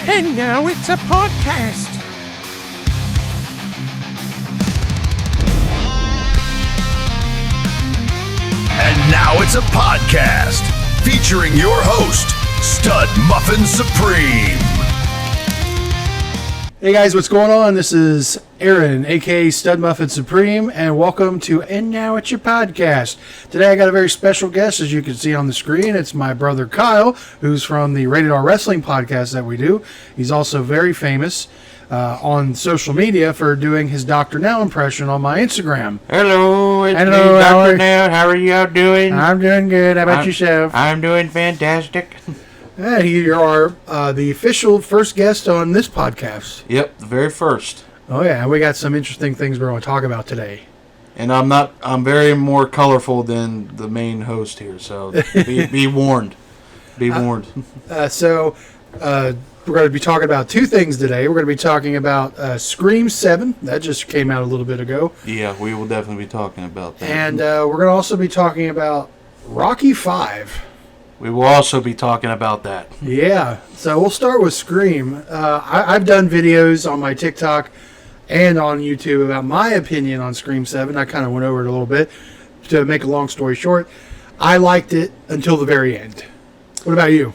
And now it's a podcast. And now it's a podcast featuring your host, Stud Muffin Supreme. Hey guys, what's going on? This is Aaron, aka Stud Muffin Supreme, and welcome to And Now It's Your Podcast. Today I got a very special guest, as you can see on the screen. It's my brother Kyle, who's from the Rated R Wrestling podcast that we do. He's also very famous on social media for doing his Dr. Now impression on my Instagram. Hello, it's Hello, me, Dr. Now. How are y'all doing? I'm doing good. How about yourself? I'm doing fantastic. Yeah, you are the official first guest on this podcast. Yep, the very first. Oh yeah, we got some interesting things we're going to talk about today. And I'm very more colorful than the main host here, so be warned. Be warned. So we're going to be talking about two things today. We're going to be talking about Scream 7. That just came out a little bit ago. Yeah, we will definitely be talking about that. And we're going to also be talking about Rocky 5. We will also be talking about that. Yeah. So we'll start with Scream. I've done videos on my TikTok and on YouTube about my opinion on Scream 7. I kind of went over it a little bit. To make a long story short, I liked it until the very end. What about you?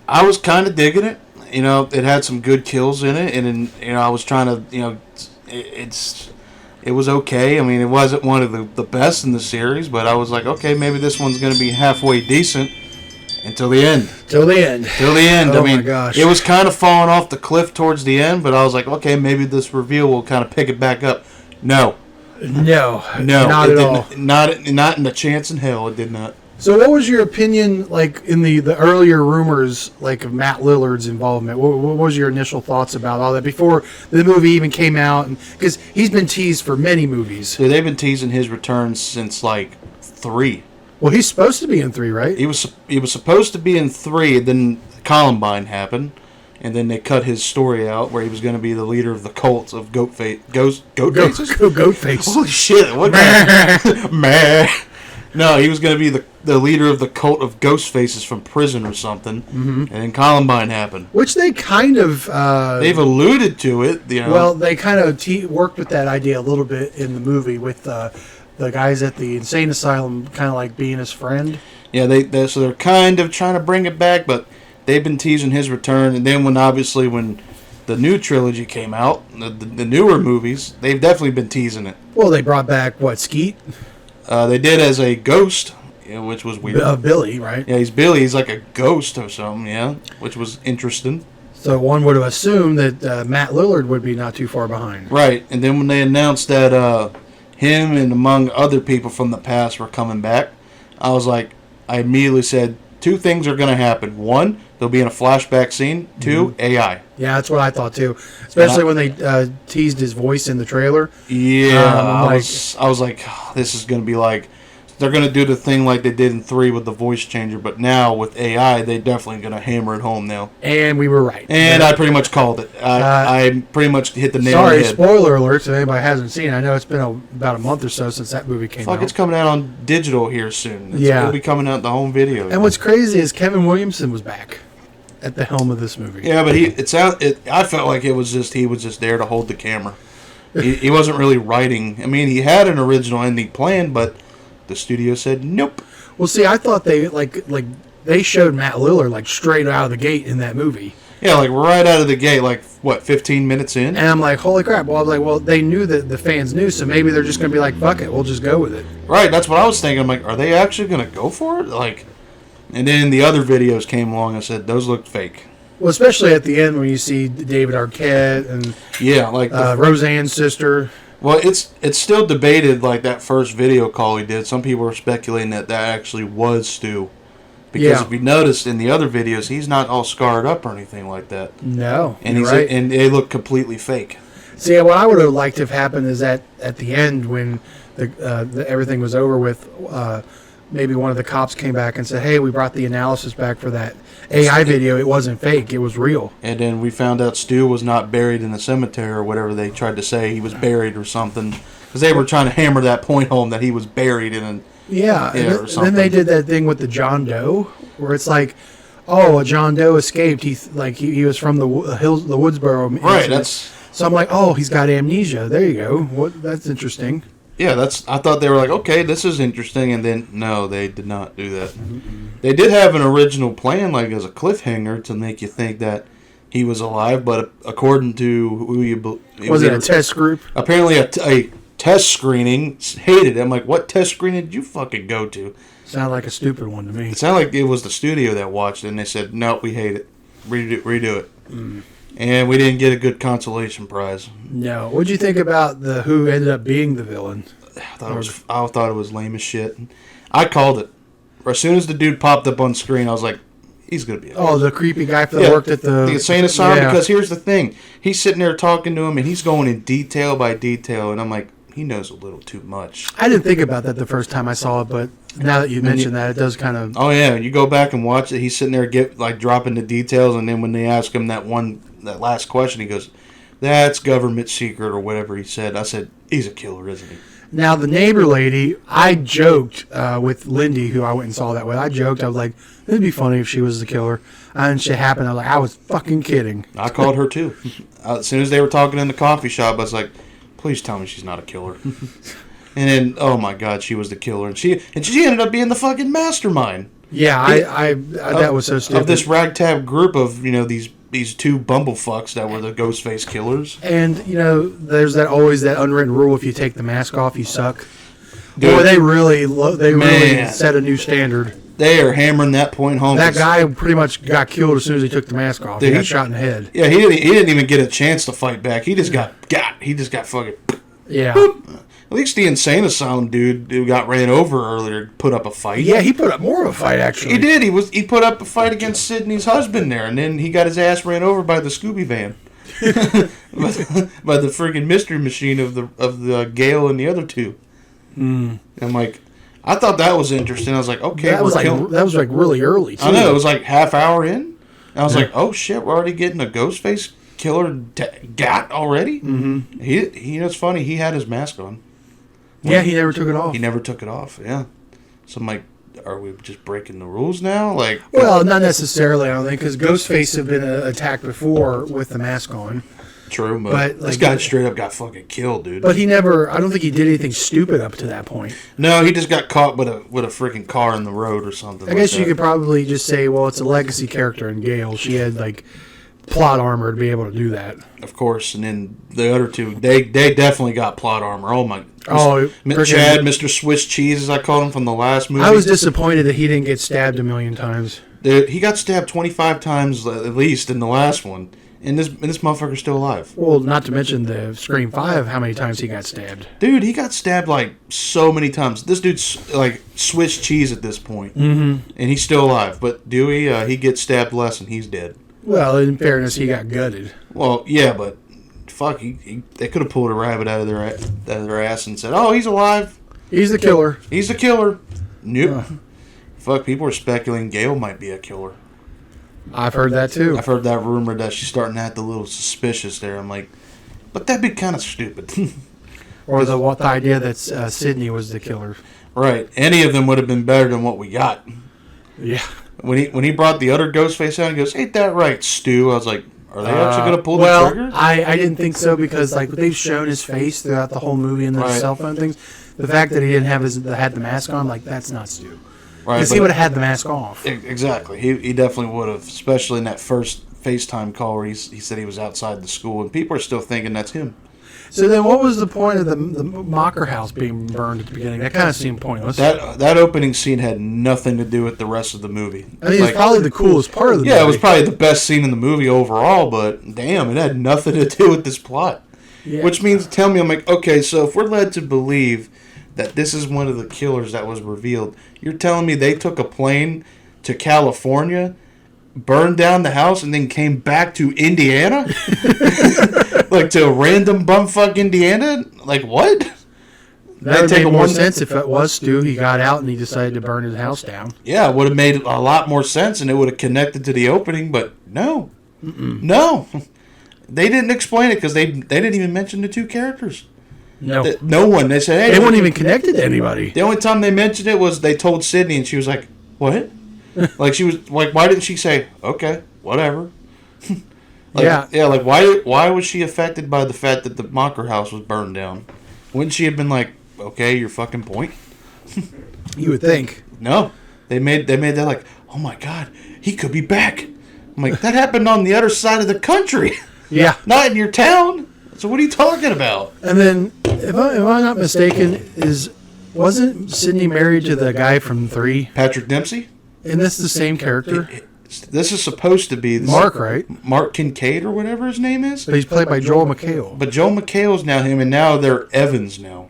I was kind of digging it. You know, it had some good kills in it, and I was trying to, it was okay. I mean, it wasn't one of the best in the series, but I was like, okay, maybe this one's going to be halfway decent until the end. Till the end. Oh, I mean, my gosh. It was kind of falling off the cliff towards the end, but I was like, okay, maybe this reveal will kind of pick it back up. No, not at all. Not in a chance in hell. It did not. So what was your opinion, like, in the earlier rumors, like, of Matt Lillard's involvement? What was your initial thoughts about all that before the movie even came out? Because he's been teased for many movies. So they've been teasing his return since, like, 3. Well, he's supposed to be in 3, right? He was supposed to be in 3, and then Columbine happened, and then they cut his story out where he was going to be the leader of the cult of goat faces? Goat face. Holy shit! What the meh? No, he was going to be the leader of the cult of ghost faces from prison or something, and then Columbine happened. Which they kind of... they've alluded to it, you know. Well, they kind of worked with that idea a little bit in the movie with the guys at the insane asylum kind of like being his friend. Yeah, so they're kind of trying to bring it back, but they've been teasing his return, and then when the new trilogy came out, the newer movies, they've definitely been teasing it. Well, they brought back, Skeet? They did as a ghost, which was weird. Billy, right? Yeah, he's Billy. He's like a ghost or something, yeah, which was interesting. So one would have assumed that Matt Lillard would be not too far behind. Right, and then when they announced that him and among other people from the past were coming back, I immediately said, 2 things are going to happen. 1, they'll be in a flashback scene. 2, AI. Yeah, that's what I thought too. Especially when they teased his voice in the trailer. Yeah, I was like, oh, this is going to be like, they're going to do the thing like they did in 3 with the voice changer, but now with AI, they're definitely going to hammer it home now. And we were right. And I pretty much called it. I pretty much hit the nail on the head. Sorry, spoiler alert, if anybody hasn't seen it. I know it's been about a month or so since that movie came out. It's coming out on digital here soon. It'll be coming out in the home video. And what's crazy is Kevin Williamson was back at the helm of this movie. Yeah, but I felt like he was just there to hold the camera. He wasn't really writing. I mean, he had an original ending plan, but the studio said nope. Well, see, I thought they they showed Matt Lillard straight out of the gate in that movie. Yeah, right out of the gate, 15 minutes in? And I'm like, holy crap. Well, I was like, well, they knew that the fans knew, so maybe they're just going to be like, fuck it, we'll just go with it. Right, that's what I was thinking. I'm like, are they actually going to go for it? And then the other videos came along and said, those looked fake. Well, especially at the end when you see David Arquette and Roseanne's sister. Well, it's still debated, that first video call he did. Some people are speculating that actually was Stu. Because if you noticed in the other videos, he's not all scarred up or anything like that. No, and right. And they look completely fake. See, what I would have liked to have happened is that at the end when everything was over with, maybe one of the cops came back and said, hey, we brought the analysis back for that AI video. It wasn't fake. It was real. And then we found out Stu was not buried in the cemetery or whatever they tried to say. He was buried or something. Because they were trying to hammer that point home that he was buried in or something. Then they did that thing with the John Doe where it's like, John Doe escaped. He was from the hills, the Woodsboro. Right. Incident. So I'm like, oh, he's got amnesia. There you go. That's interesting. Yeah, I thought they were like, okay, this is interesting, and then no, they did not do that. They did have an original plan, like as a cliffhanger, to make you think that he was alive, but according to who was it a test group? Apparently, a test screening hated it. I'm like, what test screening did you fucking go to? Sounded like a stupid one to me. It sounded like it was the studio that watched it, and they said, no, we hate it. Redo it. And we didn't get a good consolation prize. No. What'd you think about who ended up being the villain? I thought it was lame as shit. I called it. As soon as the dude popped up on screen, I was like, he's going to be a the creepy guy that worked at the insane asylum. Yeah. Because here's the thing. He's sitting there talking to him, and he's going in detail by detail, and I'm like, he knows a little too much. I didn't think about that the first time I saw it, but now that you mentioned that, it does kind of... Oh, yeah. You go back and watch it. He's sitting there dropping the details, and then when they ask him that last question, he goes, that's government secret or whatever he said. I said, he's a killer, isn't he? Now, the neighbor lady, I joked with Lindy, who I went and saw that with. I joked. I was like, it'd be funny if she was the killer. And shit happened. I was fucking kidding. I called her, too. As soon as they were talking in the coffee shop, I was like, please tell me she's not a killer. And then, oh my God, she was the killer. And she ended up being the fucking mastermind. Yeah, that was so stupid. Of this ragtag group of, these two bumblefucks that were the Ghostface killers. And, there's always that unwritten rule, if you take the mask off, you suck. Dude, boy, they really set a new standard. They are hammering that point home. That guy pretty much got killed as soon as he took the mask off. Dude, he got shot in the head. Yeah, he didn't even get a chance to fight back. He just got fucking... Yeah. Boop. At least the insane asylum dude who got ran over earlier put up a fight. Yeah, he put up more of a fight, actually. He did. He put up a fight against Sydney's husband there, and then he got his ass ran over by the Scooby van. by the friggin' mystery machine of the Gale and the other two. I'm like, I thought that was interesting. I was like, okay, that was like really early too. I know, it was like half hour in. And I was like, oh shit, we're already getting a Ghostface killer gat already. Mm-hmm. He it's funny. He had his mask on. Yeah, he never took it off. He never took it off. Yeah. So I'm like, are we just breaking the rules now? Like, well, not necessarily. I don't think, because Ghostface have been attacked before with the mask on. True, but this guy straight up got fucking killed, dude. But he never. I don't think he did anything stupid up to that point. No, he just got caught with a freaking car in the road or something. I guess you could probably just say, well, it's a legacy character in Gale. She had plot armor to be able to do that. Of course, and then the other two, they definitely got plot armor. Oh my! Chad, Mr. Swiss Cheese, as I called him from the last movie. I was disappointed that he didn't get stabbed a million times. Dude, he got stabbed 25 times at least in the last one. And this motherfucker's still alive. Well, not to mention the Scream 5, how many times he got stabbed. Dude, he got stabbed so many times. This dude's like Swiss cheese at this point. Mm-hmm. And he's still alive. But Dewey, he gets stabbed less and he's dead. Well, in fairness, he got gutted. Well, yeah, but fuck, they could have pulled a rabbit out of their ass and said, oh, he's alive. He's the killer. He's the killer. Nope. Fuck, people are speculating Gale might be a killer. I've heard that too. I've heard that rumor that she's starting to act a little suspicious there. I'm like, but that'd be kind of stupid. Or the idea that Sydney was the killer. Right. Any of them would have been better than what we got. Yeah. When he brought the other Ghostface out, he goes, ain't that right, Stu? I was like, are they actually going to pull the trigger? I didn't think so, because they've shown his face throughout the whole movie and the cell phone things. The fact that he didn't have had the mask on, that's not Stu. Right, because he would have had the mask off. Exactly. He definitely would have, especially in that first FaceTime call where he said he was outside the school, and people are still thinking that's him. So then what was the point of the Mocker house being burned at the beginning? That kind of seemed pointless. That opening scene had nothing to do with the rest of the movie. I mean, it's probably the coolest part of the movie. Yeah, it was probably the best scene in the movie overall, but damn, it had nothing to do with this plot. Yeah. Which means, tell me, I'm like, okay, so if we're led to believe that this is one of the killers that was revealed, you're telling me they took a plane to California, burned down the house, and then came back to Indiana? To a random bumfuck Indiana? Like, what? That would make more sense if it was Stu. He got out and he decided to burn his house down. Yeah, it would have made a lot more sense, and it would have connected to the opening, but no. No. They didn't explain it because they didn't even mention the two characters. No. No one. They said, hey. They weren't even connected to anybody. The only time they mentioned it was they told Sydney, and she was like, what? Like, she was like, why didn't she say, okay, whatever? Like, Yeah. like, why was she affected by the fact that the Mocker house was burned down? Wouldn't she have been like, okay, your fucking point? You would think. No. They made that like, oh my God, he could be back. I'm like, that happened on the other side of the country. Yeah. Not in your town. So what are you talking about? And then, if I'm not mistaken, wasn't Sydney married to the guy from 3? Patrick Dempsey? And this the same character? This is supposed to be... Mark, right? Mark Kincaid or whatever his name is. But he's played by Joel McHale. But Joel McHale's now him, and now they're Evans now.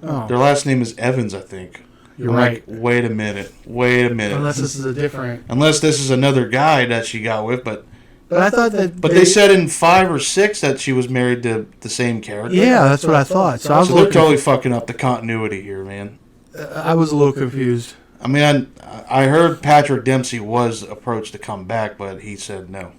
Oh. Their last name is Evans, I think. You're right. Like, wait a minute. Unless this is a different... Unless this is another guy that she got with, but... But I thought that... But they said in 5 or 6 that she was married to the same character. Yeah, that's what I thought. So they're totally fucking up the continuity here, man. I was a little confused. I mean, I heard Patrick Dempsey was approached to come back, but he said no.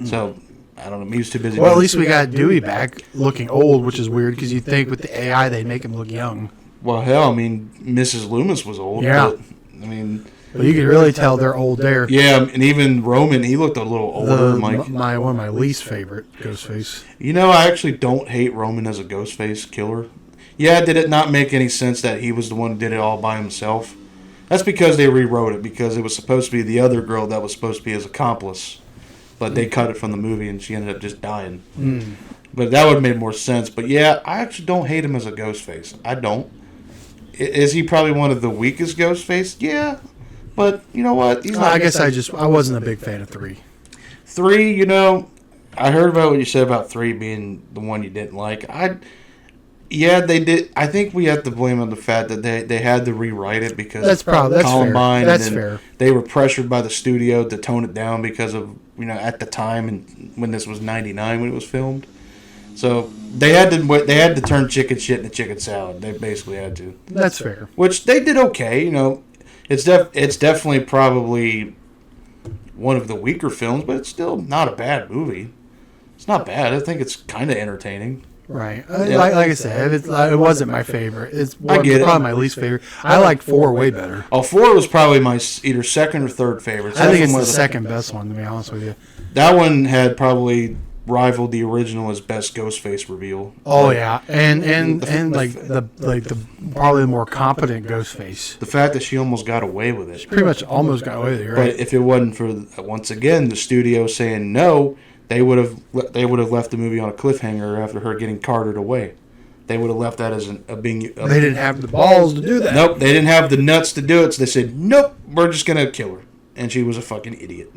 So, I don't know. He was too busy. Well, at least we got Dewey back looking old, which is weird because you'd think with the AI they'd make him look young. Well, hell, I mean, Mrs. Loomis was old. Yeah. But, I mean... But you could really tell they're old there. Yeah, and even Roman, he looked a little older. One of my least favorite Ghostface. You know, I actually don't hate Roman as a Ghostface killer. Yeah, did it not make any sense that he was the one who did it all by himself? That's because they rewrote it, because it was supposed to be the other girl that was supposed to be his accomplice. But they cut it from the movie, and she ended up just dying. But that would have made more sense. But yeah, I actually don't hate him as a Ghostface. I don't. Is he probably one of the weakest Ghostface? Yeah. But you know what? He's not. I guess I wasn't a big fan of 3. 3, you know, I heard about what you said about 3 being the one you didn't like. Yeah, they did. I think we have to blame on the fact that they had to rewrite it because that's Columbine. That's and fair. They were pressured by the studio to tone it down because of, you know, at the time and when this was '99 when it was filmed. So they had to turn chicken shit into chicken salad. They basically had to. That's fair. Which they did okay. You know, it's definitely probably one of the weaker films, but it's still not a bad movie. It's not bad. I think it's kind of entertaining. Right. Yeah. Like I said, it wasn't my favorite. It's probably my least favorite. I like 4 way better. Oh, 4 was probably my either second or third favorite. I think it's the second best one, to be honest with you. That one had probably rivaled the original as best Ghostface reveal. Oh yeah, and like the probably the more competent Ghostface. The fact that she almost got away with it. She pretty much almost got away with it, right? But if it wasn't for once again the studio saying no, they would have left the movie on a cliffhanger after her getting carted away. They would have left that as they didn't have the balls to do that. Nope, they didn't have the nuts to do it. So they said, "Nope, we're just gonna kill her," and she was a fucking idiot.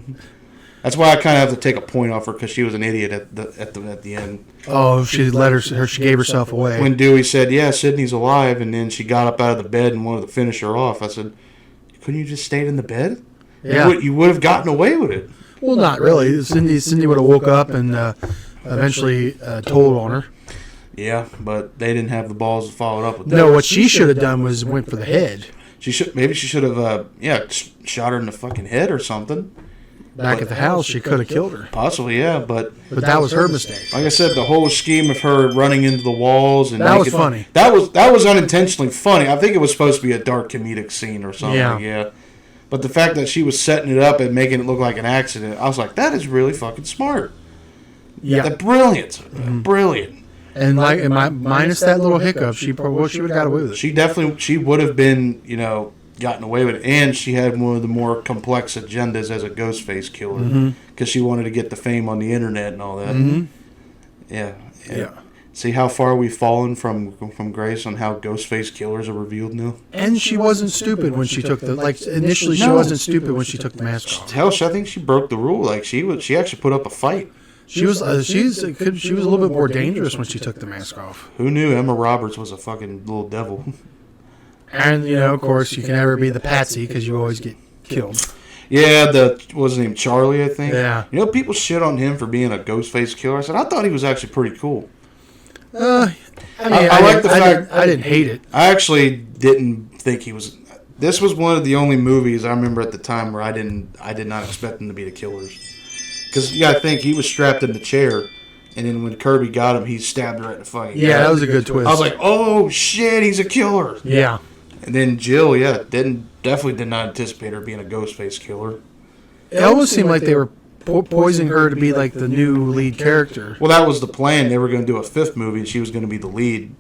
That's why I kind of have to take a point off her because she was an idiot at the end. Oh, she gave herself away. When Dewey said, "Yeah, Sydney's alive," and then she got up out of the bed and wanted to finish her off, I said, "Couldn't you just stayed in the bed? Yeah, you would have gotten away with it." Well, not really. Cindy would have woke up and eventually told on her. Yeah, but they didn't have the balls to follow it up with that. No, what she should have done was went for the head. Maybe she should have shot her in the fucking head or something. Back at the house, she could have killed her. Possibly, yeah, but that was her mistake. Like I said, the whole scheme of her running into the walls and that was funny. That was unintentionally funny. I think it was supposed to be a dark comedic scene or something. Yeah. But the fact that she was setting it up and making it look like an accident, I was like, that is really fucking smart. Yeah, brilliant, brilliant. And minus that little hiccup, she would have got away with it. She would have been, gotten away with it, and she had one of the more complex agendas as a Ghostface killer because she wanted to get the fame on the internet and all that. Mm-hmm. Yeah. See how far we've fallen from grace on how Ghostface killers are revealed now. And she wasn't stupid when she took initially she wasn't stupid when she took the mask off. Hell, I think she broke the rule. Like she actually put up a fight. She was a little bit more dangerous when she took the mask off. Who knew Emma Roberts was a fucking little devil? And of course, you can never be the patsy because you always get killed. Yeah, what was his name, Charlie, I think. Yeah. People shit on him for being a Ghostface killer. I said I thought he was actually pretty cool. I like the fact I didn't hate it. I actually didn't think he was. This was one of the only movies I remember at the time where I did not expect him to be the killers. Because you got to think he was strapped in the chair, and then when Kirby got him, he stabbed her right in the fucking. Yeah, that was a good twist. I was like, oh shit, he's a killer. Yeah. And then Jill, definitely did not anticipate her being a Ghostface killer. It almost seemed like they were poisoning her to be like the new lead character. Well, that was the plan. They were going to do a 5th movie, and she was going to be the lead.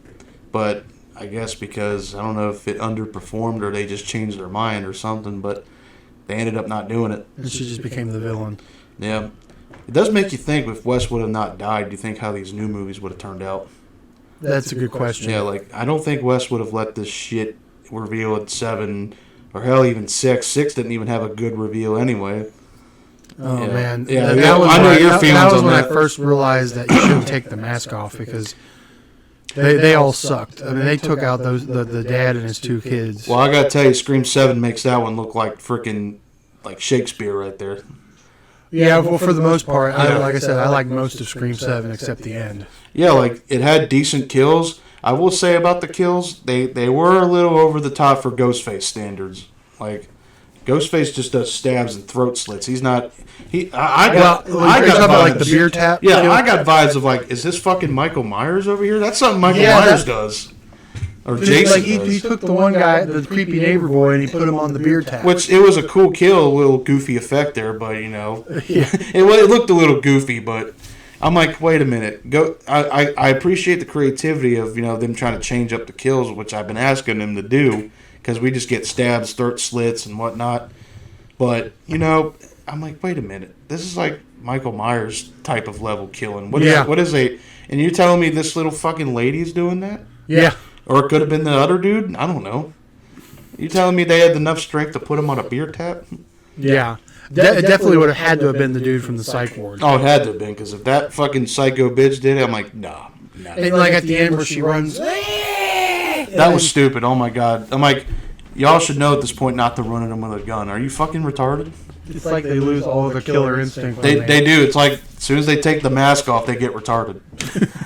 But I guess because, I don't know if it underperformed or they just changed their mind or something, but they ended up not doing it. And she just became the villain. Yeah. It does make you think, if Wes would have not died, do you think how these new movies would have turned out? That's a good question. Yeah, like, I don't think Wes would have let this shit reveal at 7, or hell, even 6. 6 didn't even have a good reveal anyway. Oh, yeah. man. Yeah, I know your feelings that was when I first realized that you shouldn't take the mask off, because they all sucked. I mean, they took out the dad and his 2 kids. Well, I got to tell you, Scream 7 makes that one look like freaking like Shakespeare right there. Yeah, well, for the most part, like I said, I like most of Scream 7 except the end. Yeah, like, it had decent kills. I will say about the kills, they were a little over the top for Ghostface standards. Like, Ghostface just does stabs and throat slits. He's not. I got like the beer tap. Yeah, kill? I got vibes of like, is this fucking Michael Myers over here? That's something Michael Myers does, or Jason. Like he took the one guy, the creepy neighbor boy, and he put him on the beer tap. Which it was a cool kill, a little goofy effect there, but you know, it looked a little goofy, but. I'm like, wait a minute. I appreciate the creativity of them trying to change up the kills, which I've been asking them to do, because we just get stabs, throat slits, and whatnot. But I'm like, wait a minute. This is like Michael Myers type of level killing. What is a? And you're telling me this little fucking lady's doing that? Yeah. Or it could have been the other dude. I don't know. You telling me they had enough strength to put him on a beer tap? Yeah. It definitely would have had to have been the dude from the psych ward. Oh, it had to have been, because if that fucking psycho bitch did it, I'm like, nah. And like at the end where she runs. That was stupid. Oh my god. I'm like, y'all should know at this point not to run at them with a gun. Are you fucking retarded? It's like they lose all of their killer instinct. They do. It's like as soon as they take the mask off, they get retarded.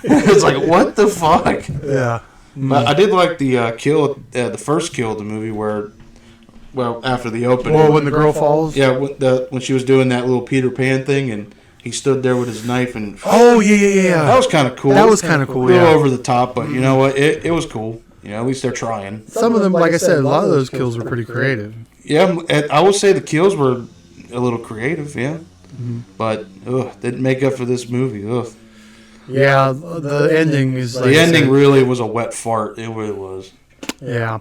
It's like, what the fuck? Yeah. But I did like the first kill of the movie where. Well, after the opening. Well, when the girl falls? Yeah, when she was doing that little Peter Pan thing, and he stood there with his knife and... Oh, yeah. That was kind of cool. That was kind of cool, A little over the top, but you know what? It was cool. At least they're trying. Some of them, like I said, a lot of those kills were pretty creative. Yeah, I will say the kills were a little creative, yeah. Mm-hmm. But, didn't make up for this movie. Ugh. Yeah, the ending is... Like the ending really was a wet fart. It really was. Yeah.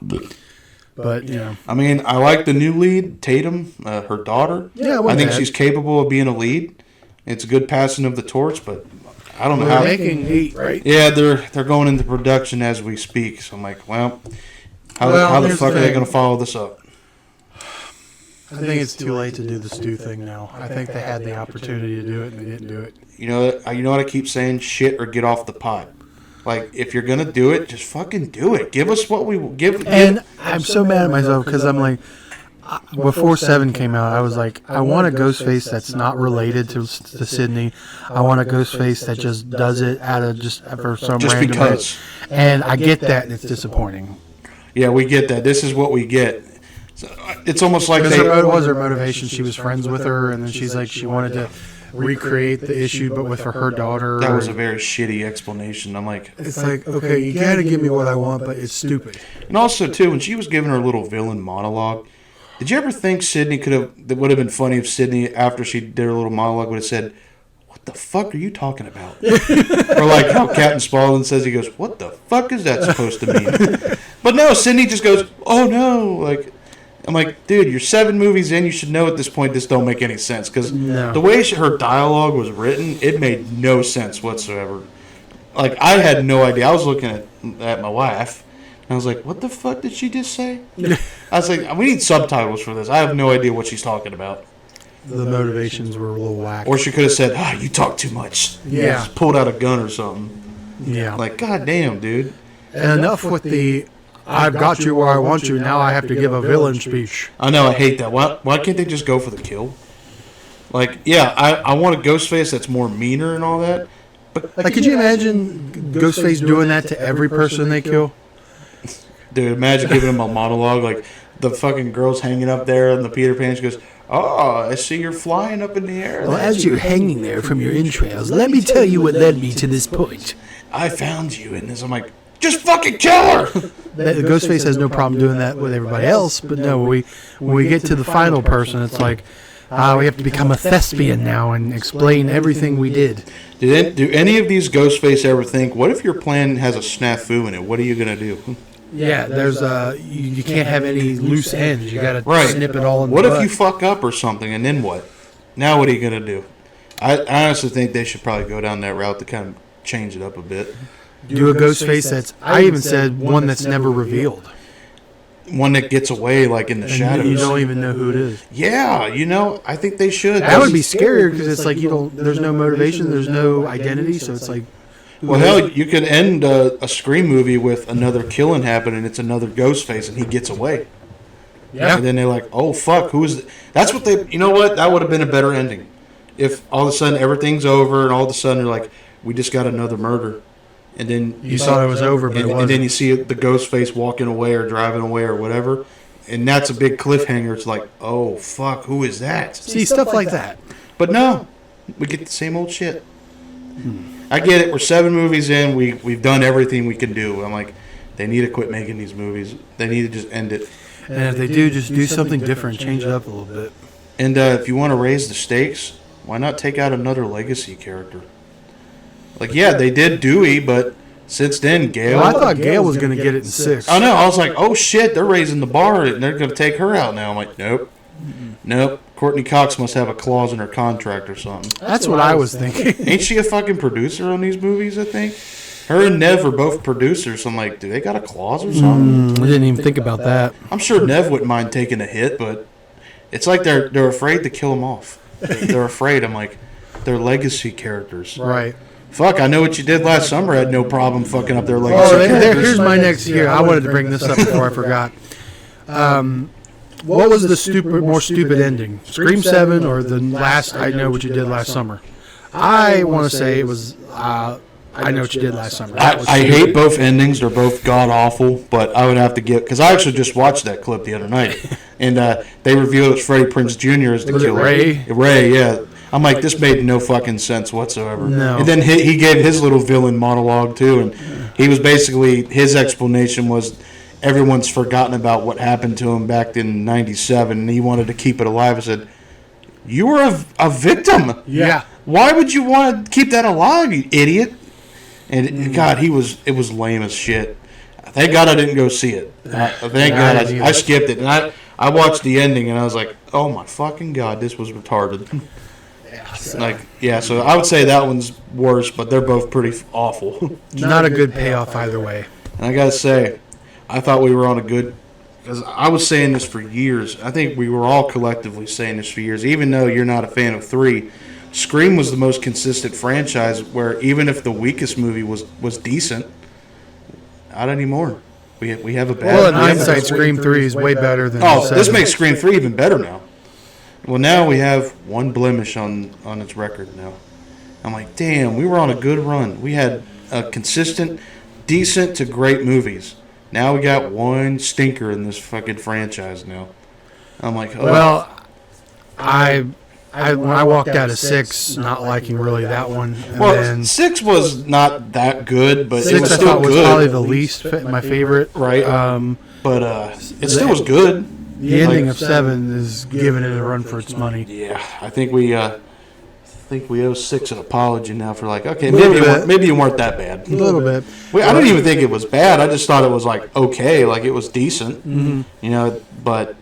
But, I mean, I like the new lead, Tatum, her daughter. Yeah, I think she's capable of being a lead. It's a good passing of the torch, but I don't know how. They're making 8, right? Yeah, they're going into production as we speak. So I'm like, well, how the fuck are they going to follow this up? I think it's too late to do the Stu thing now. I think they had the opportunity to do it, and they didn't do it. You know what I keep saying? Shit or get off the pot. Like, if you're going to do it, just fucking do it. Give us what we give. And I'm so mad at myself because I'm like, before 7 came out, I was like, I want a Ghostface that's not related to Sydney. I want a Ghostface that just does it out of just for some just random because. And I get that, and it's disappointing. Yeah, we get that. This is what we get. So, it's almost like what was her motivation? She was friends with her, and then she's like, she wanted to recreate the issue, but with her daughter. That was a very shitty explanation. I'm like, it's like, okay, you gotta give me what I want, but it's stupid. And also, too, when she was giving her little villain monologue, did you ever think Sydney that would have been funny if Sydney, after she did her little monologue, would have said, "What the fuck are you talking about?" Or like how Captain Spaulding says, he goes, "What the fuck is that supposed to mean?" But no, Sydney just goes, "Oh no!" Like. I'm like, dude, you're 7 movies in. You should know at this point this don't make any sense. Because the way her dialogue was written, it made no sense whatsoever. Like, I had no idea. I was looking at my wife, and I was like, what the fuck did she just say? I was like, we need subtitles for this. I have no idea what she's talking about. The motivations were a little whack. Or she could have said, you talk too much. Yeah. Just pulled out a gun or something. Yeah. Like, goddamn, dude. And enough with the... I've got you where I want you. Now I have to give a villain speech. I know. I hate that. Why can't they just go for the kill? Like, yeah, I want a Ghostface that's more meaner and all that. But like, could you imagine Ghostface doing that to every person they kill? Dude, imagine giving him a monologue like the fucking girl's hanging up there and the Peter Pan. She goes, "Oh, I see you're flying up in the air." Well, as you're hanging there from your entrails, let me tell you what led me to this point. I found you in this. I'm like, just fucking kill her. The Ghostface has no problem doing that with everybody else, but no, when we get to the final person, it's like we have to become a thespian now and explain everything we did. Do any of these Ghostface ever think, what if your plan has a snafu in it? What are you going to do? Yeah, there's you can't have any loose ends. You got to snip it all in the What butt. if you fuck up or something, and then what? Now what are you going to do? I honestly think they should probably go down that route to kind of change it up a bit. Do a Ghostface that's, I even said, one that's never revealed. One that gets away, like, in the shadows. You don't even know who it is. Yeah, I think they should. That would be scarier because it's like there's no motivation, there's no identity, so it's like... Well, hell, you could end a Scream movie with another killing happening, it's another Ghostface, and he gets away. Yeah. And then they're like, oh, fuck, who's... That's what they... You know what? That would have been a better ending. If all of a sudden everything's over, and all of a sudden they're like, we just got another murder. And then you thought it was over, but it wasn't. And then you see the Ghostface walking away or driving away or whatever, and that's a big cliffhanger. It's like, oh fuck, who is that? See, stuff like that. But no, we get the same old shit. I get it. We're 7 movies in. We've done everything we can do. I'm like, they need to quit making these movies. They need to just end it. And if they do, just do something different, change it up a little bit. And if you want to raise the stakes, why not take out another legacy character? Like, yeah, they did Dewey, but since then, Gale... Well, I thought Gale was going to get it in 6. I know. I was like, oh, shit, they're raising the bar, and they're going to take her out now. I'm like, nope. Nope. Courtney Cox must have a clause in her contract or something. That's what I was thinking. Ain't she a fucking producer on these movies, I think? Her and Nev are both producers. So I'm like, do they got a clause or something? I didn't even think about that. I'm sure Nev wouldn't mind taking a hit, but it's like they're afraid to kill them off. They're afraid. I'm like, they're legacy characters. Right. Fuck, I Know What You Did Last Summer had no problem fucking up their legacy characters. Here's my next here. I wanted to bring this up before I forgot. What was the more stupid ending? Scream 7 or the last I Know What You Did Last Summer? I want to say it was I Know What You Did Last Summer. I hate both endings. They're both god-awful, but I would have to give... Because I actually just watched that clip the other night, and they revealed it's Freddie Prinze Jr. as the killer. Ray, yeah. I'm like, this made no fucking sense whatsoever. No. And then he gave his little villain monologue, too, and he was basically... His explanation was everyone's forgotten about what happened to him back in 97, and he wanted to keep it alive. I said, you were a victim. Yeah. Why would you want to keep that alive, you idiot? And God, it was lame as shit. Thank God I didn't go see it. Thank God I skipped it. And I watched the ending and I was like, oh my fucking God, this was retarded. So I would say that one's worse, but they're both pretty awful. Not a good payoff either way. And I gotta say, I thought we were on a good... Because I was saying this for years. I think we were all collectively saying this for years. Even though you're not a fan of 3, Scream was the most consistent franchise where even if the weakest movie was decent, not anymore. We have a bad... Well, in hindsight, Scream 3 is way better than... this makes Scream 3 even better now. Well, now we have one blemish on its record now. I'm like, damn, we were on a good run. We had a consistent, decent to great movies. Now we got one stinker in this fucking franchise now. I'm like, oh. Well, when I walked out of 6, not liking really that one. And then 6 was not that good, but 6 it was I still thought good. was probably the least my favorite. Right. But it still was good. The ending of 7 is giving it a run for its money. Yeah, I think we owe 6 an apology now for maybe you weren't that bad. A little bit. I didn't even think it was bad. I just thought it was okay, it was decent. Mm-hmm. But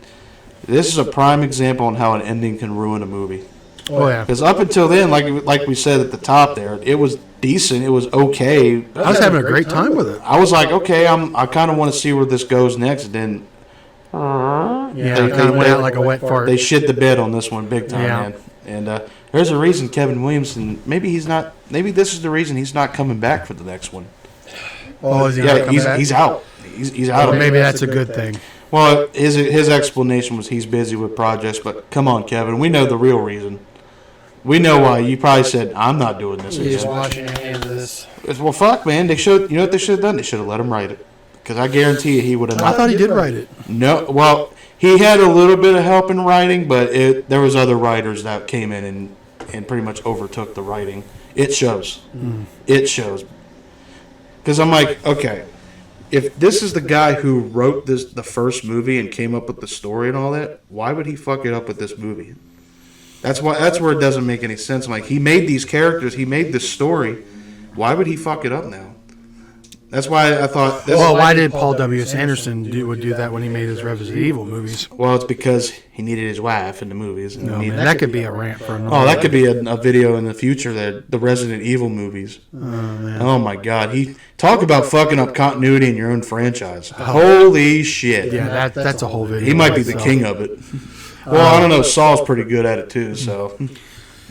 this is a prime example on how an ending can ruin a movie. Oh yeah. Because up until then, like we said at the top there, it was decent. It was okay. I was having a great time with it. I was like, okay, I kind of want to see where this goes next. And then they kind of went out like a wet fart. They shit the bed on this one big time, Yeah. man. And there's a reason Kevin Williamson. Maybe this is the reason he's not coming back for the next one. Oh, is he not coming back? He's out. He's out. Well, maybe that's a good thing. Well, his explanation was he's busy with projects. But come on, Kevin, we know the real reason. We know why. You probably said, I'm not doing this again. He's washing your hands of this. Well, fuck, man. You know what they should have done? They should have let him write it. Because I guarantee you he would have not. I thought he did write it. No, well, he had a little bit of help in writing, but there was other writers that came in and pretty much overtook the writing. It shows. It shows. Because I'm like, okay, if this is the guy who wrote the first movie and came up with the story and all that, why would he fuck it up with this movie? That's where it doesn't make any sense. I'm like, he made these characters, he made this story. Why would he fuck it up now? That's why I thought. Why did Paul W.S. Anderson do that when he made his Resident Evil movies? Well, it's because he needed his wife in the movies. And That could be a rant for another. Oh, that could be a video in the future. That the Resident Evil movies. Oh my God, he talk about fucking up continuity in your own franchise. Holy shit! Yeah, that's a whole video. He might be the king of it. Well, I don't know. Saul's pretty good at it too. So.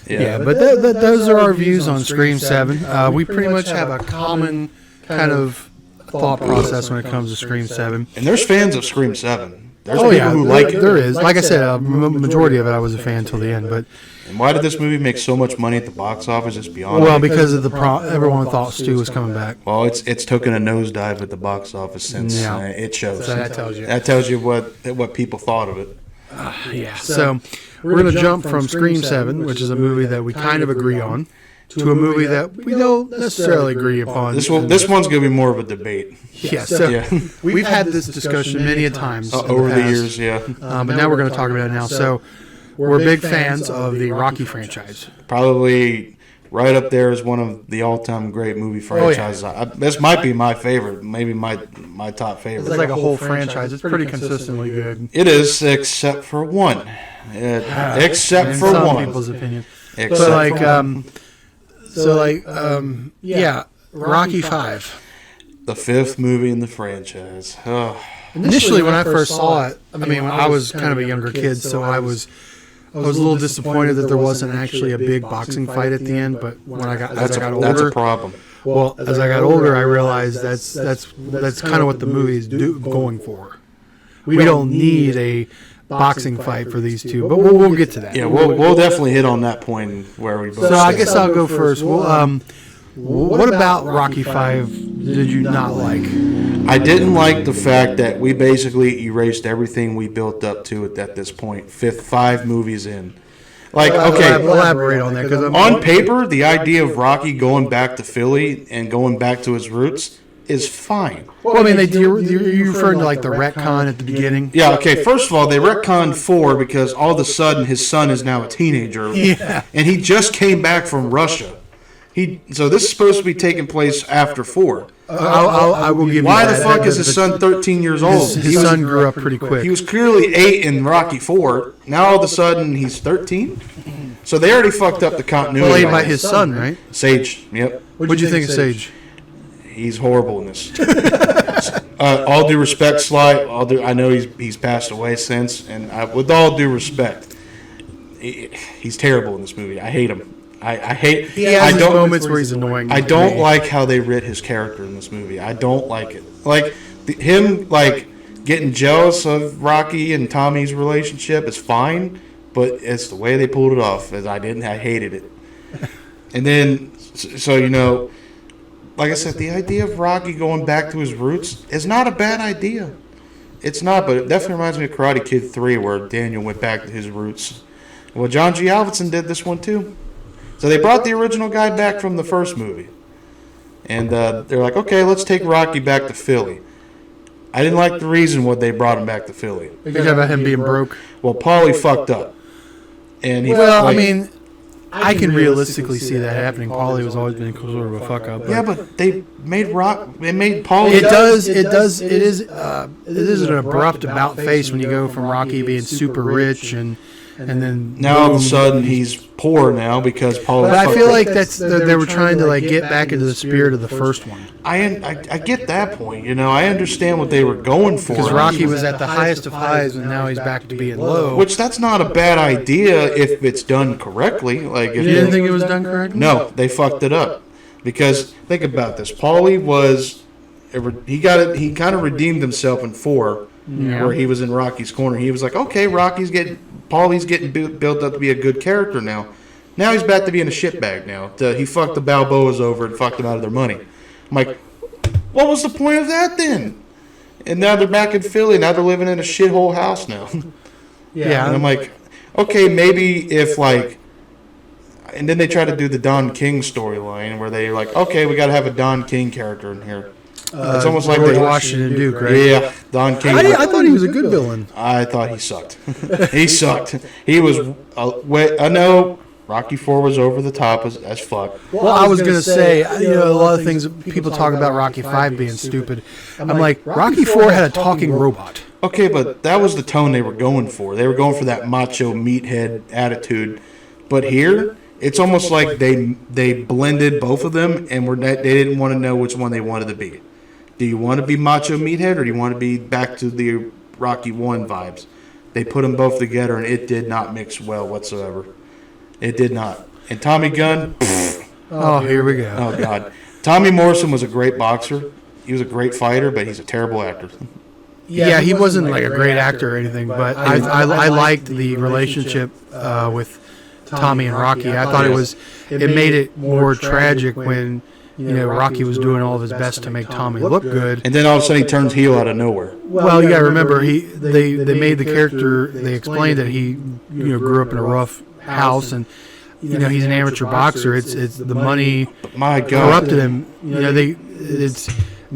Yeah, but those are our views on Scream 7. We pretty much have a common kind of thought process when it comes to Scream 7. And there's fans of Scream 7. There's people who like it. There is. Like I said, a majority of it I was a fan until the end. But and why did this movie make so much money at the box office? It's beyond. Well, because of everyone thought Stu was coming back. Well, it's taken a nosedive at the box office since it shows. So that tells you. That tells you what people thought of it. Yeah. So we're going to jump from Scream 7, which is a movie that we kind of agree on, to a movie that we don't necessarily agree upon. This one's going to be more of a debate. Yeah, so we've had this discussion many a times over the years, but now we're going to talk about it now. So we're big fans of the Rocky franchise. Probably right up there as one of the all-time great movie franchises. This might be my favorite, maybe my top favorite. It's like a whole franchise. It's pretty consistently good. It is, except for one. Except for some one. people's opinion. Except Rocky 5. The fifth movie in the franchise. Oh. Initially, when I first saw it, I was kind of a younger kid, so I was a little disappointed that there wasn't actually a big boxing fight at the end. But when I got older, that's a problem. Well, as I got older, I realized that's kind of what the movie is going for. We don't need a boxing fight for these two, but we'll get to that. Yeah, we'll definitely hit on that point where we both. So I guess I'll go first. Well, what about Rocky 5 did you not like? I didn't like the fact that we basically erased everything we built up to at this point. 5 movies in. Elaborate on that. Because on paper, the idea of Rocky going back to Philly and going back to his roots is fine. Well, you're referring to like the retcon at the beginning? Yeah, okay. First of all, they retconned 4 because all of a sudden his son is now a teenager. Yeah. And he just came back from Russia. So this is supposed to be taking place after 4. I will give you Why that. the fuck is his son 13 years old? His son grew up pretty quick. He was clearly 8 in Rocky 4. Now all of a sudden he's 13? So they already fucked up the continuity. Played by his son, right? Sage, yep. What'd you think of Sage? He's horrible in this. All due respect, Sly. I know he's passed away since, and with all due respect, he's terrible in this movie. I hate him. I hate. He has moments where he's annoying. I don't like how they writ his character in this movie. I don't like it. Like him, getting jealous of Rocky and Tommy's relationship is fine, but it's the way they pulled it off. I hated it. And then, so like I said, the idea of Rocky going back to his roots is not a bad idea. It's not, but it definitely reminds me of Karate Kid 3, where Daniel went back to his roots. Well, John G. Alvinson did this one too. So they brought the original guy back from the first movie. And they're like, okay, let's take Rocky back to Philly. I didn't like the reason why they brought him back to Philly. Because about him being broke? Well, Paulie fucked up. And I can realistically see that happening. Paulie has always been sort of a fuck up. Yeah, but they made Paulie. It is an abrupt about face when you go from Rocky being super rich and then now all of a sudden he's poor now because Paulie. But I feel like they were trying to get back into the spirit of the first one. I get that point. I understand what they were going for. Because Rocky was at the highest of highs and now he's back to being low. Which that's not a bad idea if it's done correctly. You didn't think it was done correctly? No, they fucked it up. Because think about this, Paulie he kind of redeemed himself in 4, where he was in Rocky's corner. He was like, okay, Paulie's getting built up to be a good character now. Now he's back to being a shitbag now. He fucked the Balboas over and fucked them out of their money. I'm like, what was the point of that then? And now they're back in Philly. Now they're living in a shithole house now. Yeah. And I'm like, okay, maybe if and then they try to do the Don King storyline where they're like, okay, we got to have a Don King character in here. It's almost like George they Washington Duke, right? Yeah, Don King. I thought he was a good villain. I thought he sucked. He sucked. He was. I know Rocky IV was over the top as fuck. Well, I was going to say, a lot of things people talk about Rocky V being stupid. I'm like, Rocky IV had a talking robot. Okay, but that was the tone they were going for. They were going for that macho meathead attitude. But here, it's almost like they blended both of them, and they didn't want to know which one they wanted to be. Do you want to be macho meathead, or do you want to be back to the Rocky I vibes? They put them both together, and it did not mix well whatsoever. It did not. And Tommy Gunn. Oh, here we go. Oh, God. Tommy Morrison was a great boxer. He was a great fighter, but he's a terrible actor. Yeah, he wasn't like a great actor or anything, but I liked the relationship with Tommy and Rocky. I thought it made it more tragic when Rocky was doing all of his best to make Tommy look good, and then all of a sudden he turns heel out of nowhere. Well, you got to remember they made the character. They explained that he grew up in a rough house, and he's an amateur boxer. It's the money corrupted him.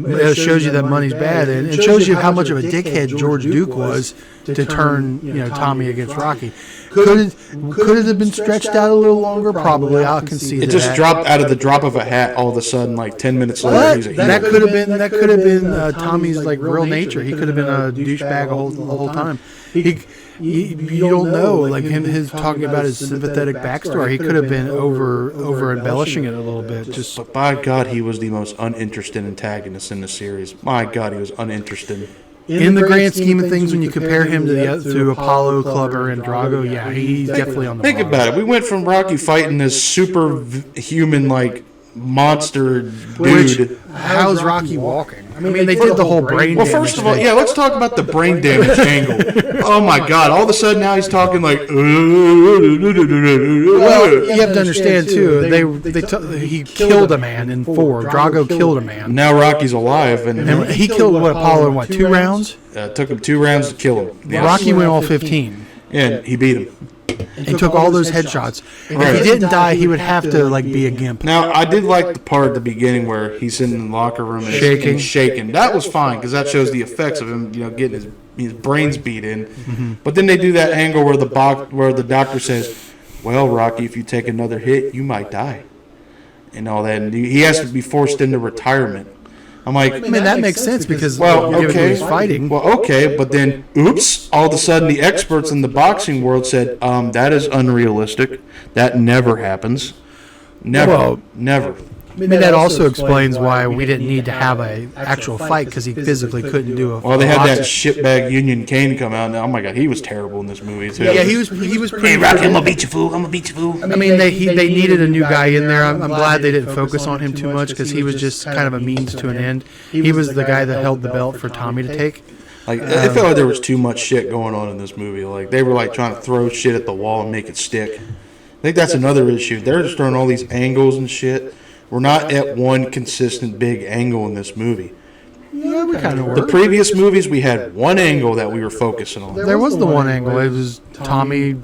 It shows you that money's bad, and it shows you how much of a dickhead George Duke was to turn Tommy against Rocky. Could it have been stretched out a little longer? Probably. I can see that. It just dropped out of the drop of a hat all of a sudden, like 10 minutes later. He's a heel. That could have been Tommy's like real nature. He could have been a douchebag the whole time. You don't know, like his talking about his sympathetic backstory. He could have been over embellishing it a little bit. But by God, he was the most uninterested antagonist in the series. My God, he was uninterested. In the grand scheme of things, when you compare him to Apollo, Clubber, and Drago, yeah, he's definitely on the Think bottom. about it. We went from Rocky fighting this superhuman like monster dude. Which, how's Rocky walking? I mean, they did the whole brain damage. Well, first of all, yeah, let's talk about the brain damage angle. Oh my God! All of a sudden now he's talking like. Well, you have to understand too. He killed a man in 4. Drago killed a man. Now Rocky's alive, and he killed Apollo in 2 rounds? Took him 2 rounds to kill him. Yes. Rocky went all 15. And he beat him. He took all those headshots. Right. If he didn't die, he would have to be a gimp. Now, I did like the part at the beginning where he's in the locker room and shaking. Shaking. That was fine because that shows the effects of him, getting his brains beat in. Mm-hmm. But then they do that angle where the doctor says, "Well, Rocky, if you take another hit, you might die," and all that. And he has to be forced into retirement. I'm like, I mean, that makes sense because he's fighting. Well, okay, but then, oops! All of a sudden, the experts in the boxing world said, "That is unrealistic. That never happens. Never. I mean, that also explains why we didn't need to have an actual fight because he physically couldn't do a. Well, they had that shitbag Union Kane come out. And, oh my God, he was terrible in this movie too. Yeah, he was pretty. Hey, Rocky, I'm gonna beat you, fool. I'm gonna beat you, fool. I mean, they needed a new guy in there. I'm glad they didn't focus on him too much because he was just kind of a means to an end. He was the guy that held the belt for Tommy to take. Like, I felt like there was too much shit going on in this movie. Like, they were trying to throw shit at the wall and make it stick. I think that's another issue. They're just throwing all these angles and shit. We're not at one consistent big angle in this movie. Yeah, we kind of were. The previous movies, we had one angle that we were focusing on. There was the one angle. It was Tommy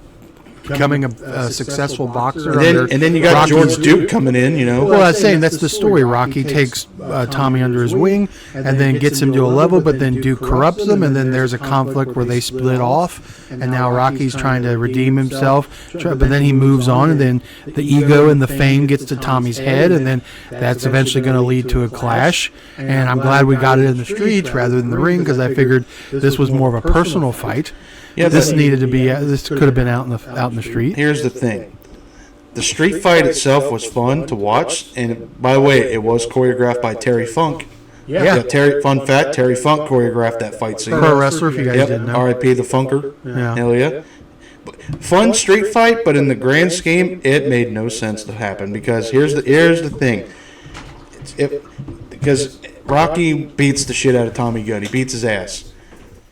becoming a successful boxer. And then you got Rocky, George Duke coming in, Well, I was saying that's the story. Rocky takes Tommy under his wing and then gets him to a level, but then Duke corrupts him, and then there's a conflict where they split off, and now Rocky's trying to redeem himself, but then he moves on, and then the ego and the fame gets to Tommy's head, and then that's eventually going to lead to a clash, and I'm glad we got it in the streets rather than the ring because I figured this was more of a personal fight. Yeah, this needed to be. This could have been out in the street. Here's the thing: the street fight itself was fun to watch, and by the way, it was choreographed by Terry Funk. Yeah. Fun fact: Terry Funk choreographed that fight scene. Pro wrestler, if you guys didn't know. R.I.P. the Funker. Yeah. Hell yeah. Fun street fight, but in the grand scheme, it made no sense to happen because here's the thing: because Rocky beats the shit out of Tommy Gunn, he beats his ass,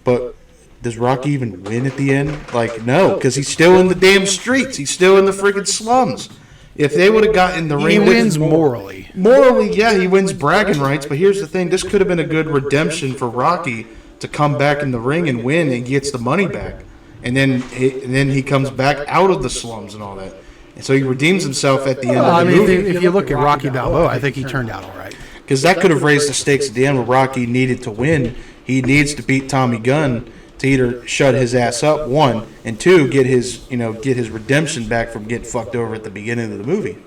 but. Does Rocky even win at the end? No, because he's still in the damn streets. He's still in the freaking slums. If they would have gotten the ring, he wins morally. Morally, yeah, he wins bragging rights. But here's the thing: this could have been a good redemption for Rocky to come back in the ring and win, and gets the money back, and then he comes back out of the slums and all that. And so he redeems himself at the end of the movie. If you look at Rocky Balboa, I think he turned out all right. because that could have raised the stakes at the end where Rocky needed to win. He needs to beat Tommy Gunn to either shut his ass up, one, and two, get his redemption back from getting fucked over at the beginning of the movie.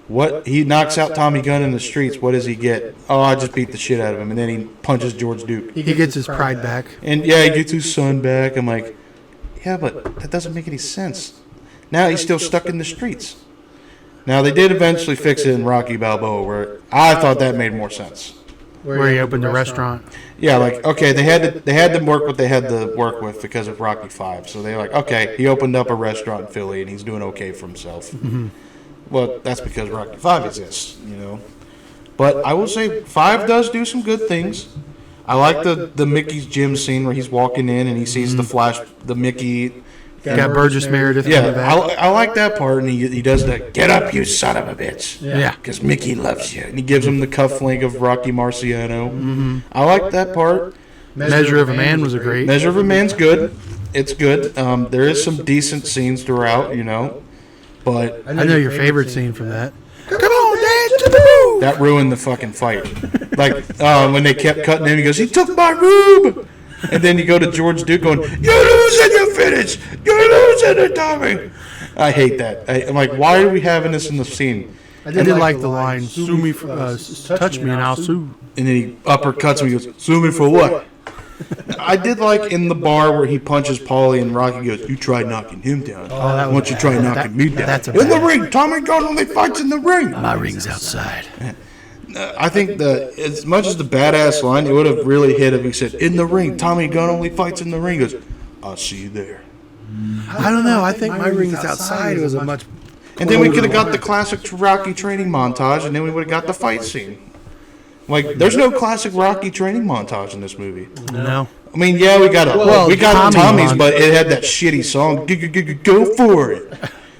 What he knocks out Tommy Gunn in the streets, what does he get? Oh, I just beat the shit out of him, and then he punches George Duke. He gets his pride back. And yeah, he gets his son back. I'm like, yeah, but that doesn't make any sense. Now he's still stuck in the streets. Now they did eventually fix it in Rocky Balboa, where I thought that made more sense. Where he opened a restaurant. Yeah, like, okay, they had to work what they had to work with because of Rocky 5. So they're like, okay, he opened up a restaurant in Philly and he's doing okay for himself. Mm-hmm. Well, that's because Rocky 5 exists, But I will say 5 does do some good things. I like the Mickey's gym scene where he's walking in and he sees the Mickey. Got Burgess Meredith. Yeah, I like that part, and he does the "get up, you son of a bitch." Yeah, because Mickey loves you, and he gives him the cufflink of Rocky Marciano. Mm-hmm. I like that part. Measure of a Man was a great. Measure of a Man's good. It's good. There is some decent scenes throughout, but I know your favorite scene from that. Come on, dance to the move. That ruined the fucking fight. Like when they kept cutting him, he goes, "He took my rube." And then you go to George Duke going, "You're losing your finish! You're losing it, Tommy!" I hate that. I'm like, why are we having this in the scene? I did like the line, "Sue me for, touch me and I'll sue." And then he uppercuts him. He goes, "Sue me for what?" I did like in the bar where he punches Paulie and Rocky goes, "You try knocking him down. Why don't you try knocking me down?" In the ring, Tommy Gunn only fights in the ring. My ring's outside. I think as much as the badass line, it would have really hit if he said, "In the ring, Tommy Gunn only fights in the ring." He goes, "I'll see you there." I don't know. I think my ring's outside was a much. And then we could have got the classic Rocky training montage, and then we would have got the fight scene. Like, there's no classic Rocky training montage in this movie. No. I mean, yeah, we got Tommy's, but it had that shitty song. Go for it.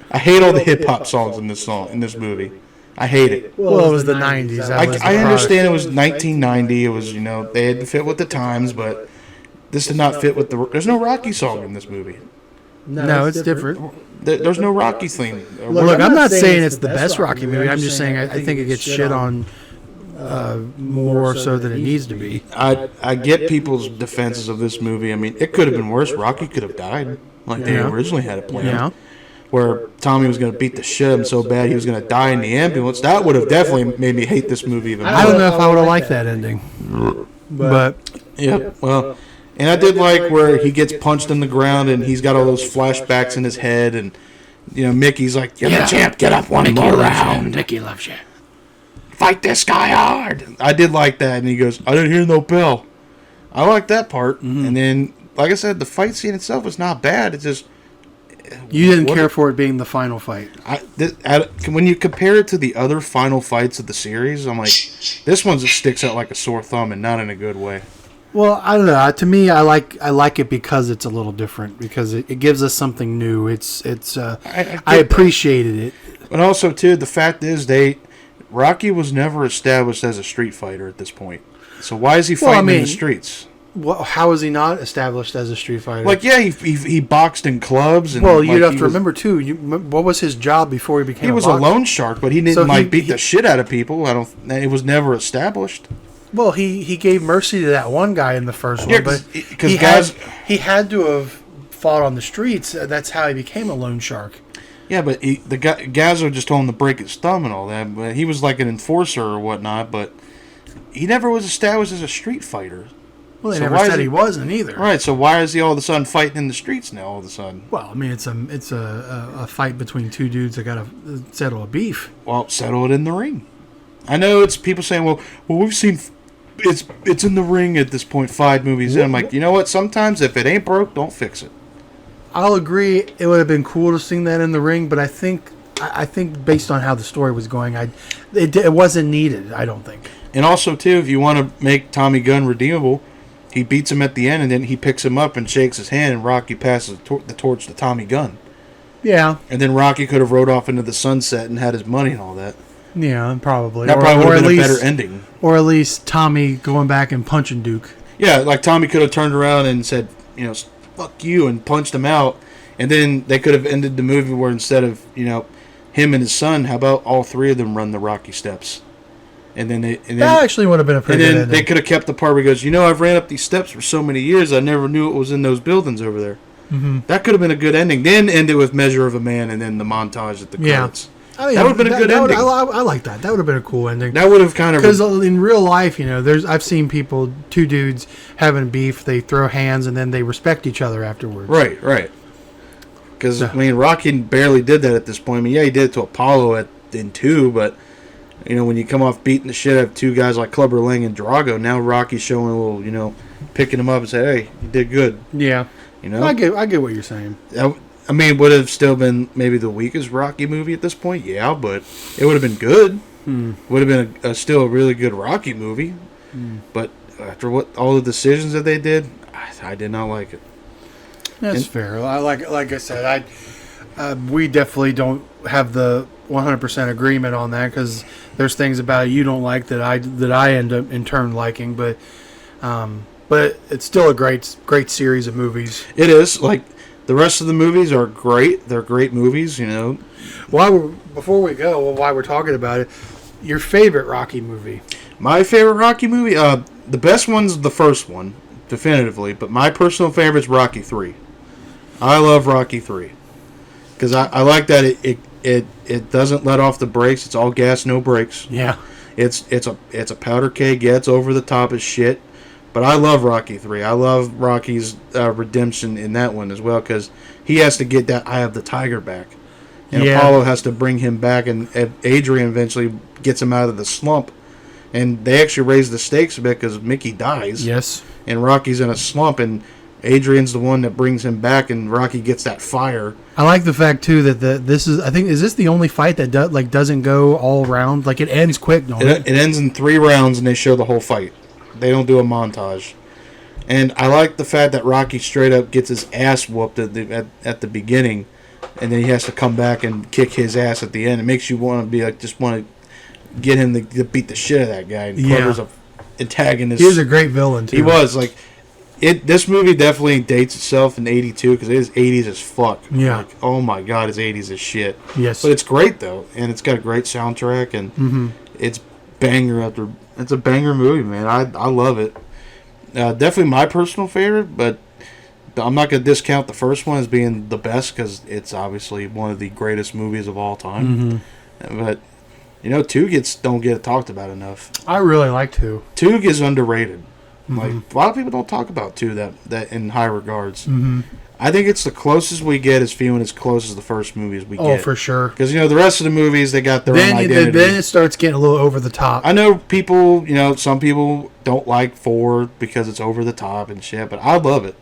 I hate all the hip hop songs in this movie. I hate it. Well, it was the 90s. I understand it was 1990. It was, they had to fit with the times, but this did not fit with there's no Rocky song in this movie. No, it's different. There's no Rocky theme. Look, I'm not saying it's the best Rocky movie. I'm just saying I think it gets shit on more so than it needs to be. I get people's defenses of this movie. I mean, it could have been worse. Rocky could have died like they originally had it planned. Yeah. Where Tommy was going to beat the shit out of him so bad he was going to die in the ambulance. That would have definitely made me hate this movie even more. I don't know if I would have liked that ending. But yeah, well, and I did like where he gets punched in the ground and he's got all those flashbacks in his head, and Mickey's like, "You're the champ, get up one more round. Mickey loves you. Fight this guy hard." I did like that, and he goes, "I didn't hear no bell." I like that part, and then, like I said, the fight scene itself was not bad. It's just you didn't care for it being the final fight. When you compare it to the other final fights of the series, I'm like, this one just sticks out like a sore thumb, and not in a good way. Well, I don't know. To me, I like it because it's a little different, because it gives us something new. I appreciated it. And also, too, the fact is Rocky was never established as a street fighter at this point. So why is he fighting in the streets? Well, how is he not established as a street fighter? Like, yeah, he boxed in clubs. And well, you'd have to remember, too, what was his job before he became a boxer? He was a loan shark, but he didn't beat the shit out of people. It was never established. Well, he gave mercy to that one guy in the first one, but he had to have fought on the streets. That's how he became a loan shark. Yeah, but Gazzo just told him to break his thumb and all that. But he was like an enforcer or whatnot, but he never was established as a street fighter. Well, they never said he wasn't either. Right, so why is he all of a sudden fighting in the streets now all of a sudden? Well, I mean, it's a fight between two dudes that got to settle a beef. Well, settle it in the ring. I know it's people saying, well, we've seen it's in the ring at this point 5 movies in. I'm like, you know what? Sometimes if it ain't broke, don't fix it. I'll agree. It would have been cool to see that in the ring, but I think based on how the story was going, it wasn't needed. I don't think. And also, too, if you want to make Tommy Gunn redeemable, he beats him at the end, and then he picks him up and shakes his hand, and Rocky passes the torch to Tommy Gunn. Yeah. And then Rocky could have rode off into the sunset and had his money and all that. Yeah, probably. That probably would have been a better ending. Or at least Tommy going back and punching Duke. Yeah, like Tommy could have turned around and said, fuck you, and punched him out. And then they could have ended the movie where instead of, him and his son, how about all 3 of them run the Rocky steps? And then that actually would have been a pretty good ending. They could have kept the part where he goes, I've ran up these steps for so many years, I never knew it was in those buildings over there. Mm-hmm. That could have been a good ending. Then end it with Measure of a Man, and then the montage at the credits. I mean, that would have been a good ending. I like that. That would have been a cool ending. That would have kind of... Because in real life, I've seen people, two dudes having beef, they throw hands, and then they respect each other afterwards. Right. Because, Rocky barely did that at this point. He did it to Apollo in 2, but, when you come off beating the shit out of two guys like Clubber Lang and Drago, now Rocky's showing a little, picking him up and say, hey, you did good. Yeah. I get what you're saying. Would have still been maybe the weakest Rocky movie at this point, but it would have been good. Would have been still a really good Rocky movie. But after all the decisions that they did, I did not like it. That's fair. Like I said, we definitely don't have the 100% agreement on that, because there's things about it you don't like that I end up in turn liking, but it's still a great series of movies. It is. The rest of the movies are great. They're great movies, Before we go, while we're talking about it, your favorite Rocky movie? My favorite Rocky movie? The best one's the first one, definitively. But my personal favorite is Rocky 3. I love Rocky 3. Because I like that it doesn't let off the brakes. It's all gas, no brakes. Yeah. It's a powder keg. Yeah, it's over the top as shit. But I love Rocky 3. I love Rocky's redemption in that one as well, because he has to get that Eye of the Tiger back. And Apollo has to bring him back, and Adrian eventually gets him out of the slump. And they actually raise the stakes a bit because Mickey dies. Yes. And Rocky's in a slump, and Adrian's the one that brings him back, and Rocky gets that fire. I like the fact, too, that this is the only fight that doesn't go all round? It ends quick, don't it? It ends in 3 rounds, and they show the whole fight. They don't do a montage. And I like the fact that Rocky straight up gets his ass whooped at the beginning, and then he has to come back and kick his ass at the end. It makes you want to be just want to get him to beat the shit out of that guy. And Clubber's an antagonist. He was a great villain, too. He was. This movie definitely dates itself in 82, because it is 80s as fuck. Yeah. Oh my god, it's 80s as shit. Yes. But it's great, though, and it's got a great soundtrack, and it's banger after... It's a banger movie, man. I love it. Definitely my personal favorite, but I'm not going to discount the first one as being the best, because it's obviously one of the greatest movies of all time. But, 2 don't get talked about enough. I really like 2. 2 is underrated. A lot of people don't talk about 2 that in high regards. I think it's the closest we get as feeling as close as the first movies we get. Oh, for sure. Because, the rest of the movies, they got their own identity. Then it starts getting a little over the top. I know people, some people don't like 4 because it's over the top and shit, but I love it.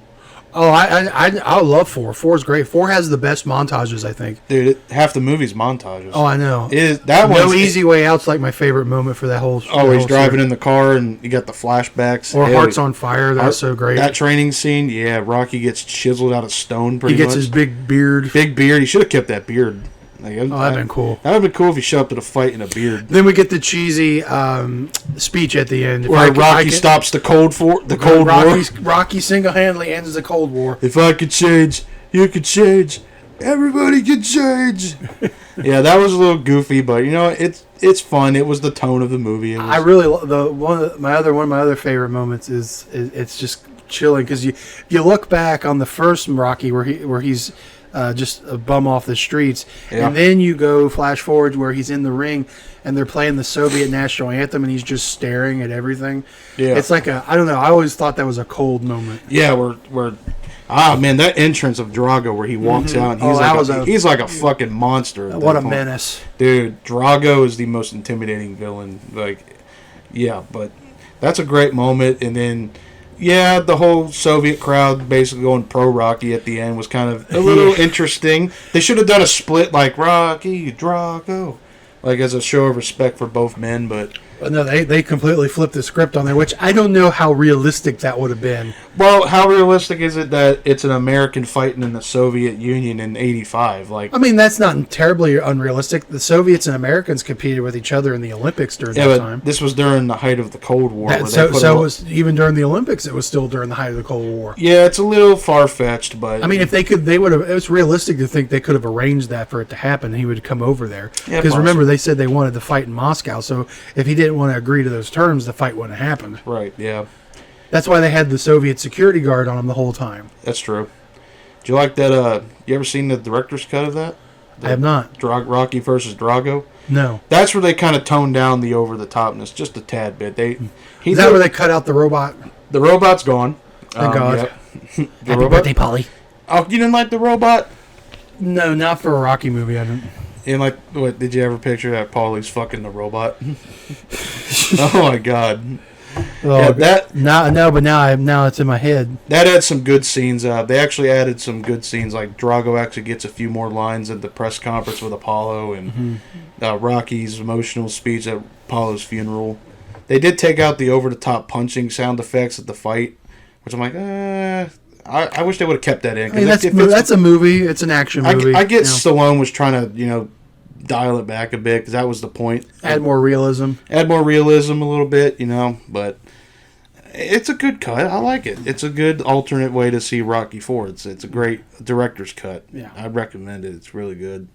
Oh, I love 4. 4 is great. 4 has the best montages, I think. Dude, half the movie's montages. Oh, I know. No Easy Way Out's like my favorite moment for that whole. Oh, he's driving in the car and you got the flashbacks. Or Hearts on Fire. That's so great. That training scene, yeah. Rocky gets chiseled out of stone. Pretty much. He gets his big beard. Big beard. He should have kept that beard. That'd been cool. That would have been cool if he showed up to the fight in a beard. Then we get the cheesy speech at the end. Where Rocky stops the Cold War. Rocky single-handedly ends the Cold War. If I could change, you could change. Everybody can change. Yeah, that was a little goofy, but it's fun. It was the tone of the movie. I really one of my other favorite moments is it's just chilling, because you look back on the first Rocky where he's just a bum off the streets, and then you go flash forward where he's in the ring and they're playing the Soviet national anthem and he's just staring at everything. Yeah, it's like I don't know. I always thought that was a cold moment. Yeah, we're man, that entrance of Drago where he walks out, and he's like a fucking monster. What a menace, dude! Drago is the most intimidating villain. But that's a great moment, and then. Yeah, the whole Soviet crowd basically going pro-Rocky at the end was kind of a little interesting. They should have done a split like Rocky, Drago, as a show of respect for both men, but... No, they completely flipped the script on there, which I don't know how realistic that would have been. Well, how realistic is it that it's an American fighting in the Soviet Union in 85? That's not terribly unrealistic. The Soviets and Americans competed with each other in the Olympics during that time. This was during the height of the Cold War. Even during the Olympics, it was still during the height of the Cold War. Yeah, it's a little far-fetched, but... if they could, they would have... It was realistic to think they could have arranged that for it to happen. He would come over there. Because remember, they said they wanted the fight in Moscow. So if he didn't want to agree to those terms, the fight wouldn't have happened. Right, yeah. That's why they had the Soviet security guard on him the whole time. That's true. Do you like that? You ever seen the director's cut of that? I have not. Rocky versus Drago? No. That's where they kind of toned down the over-the-topness just a tad bit. Is that where they cut out the robot? The robot's gone. Thank God. Yep. Happy birthday, Polly. Oh, you didn't like the robot? No, not for a Rocky movie. I didn't. And like, what? Did you ever picture that Paulie's fucking the robot? Oh my God! Oh, Yeah, that but now it's in my head. that had some good scenes. They actually added some good scenes. Like Drago actually gets a few more lines at the press conference with Apollo, and Rocky's emotional speech at Apollo's funeral. They did take out the over-the-top punching sound effects at the fight, which I'm like, I wish they would have kept that in. I mean, that's a movie. It's an action movie. I get Stallone was trying to, dial it back a bit because that was the point. Add more realism. Add more realism a little bit, but it's a good cut. I like it. It's a good alternate way to see Rocky IV. It's a great director's cut. Yeah. I'd recommend it. It's really good.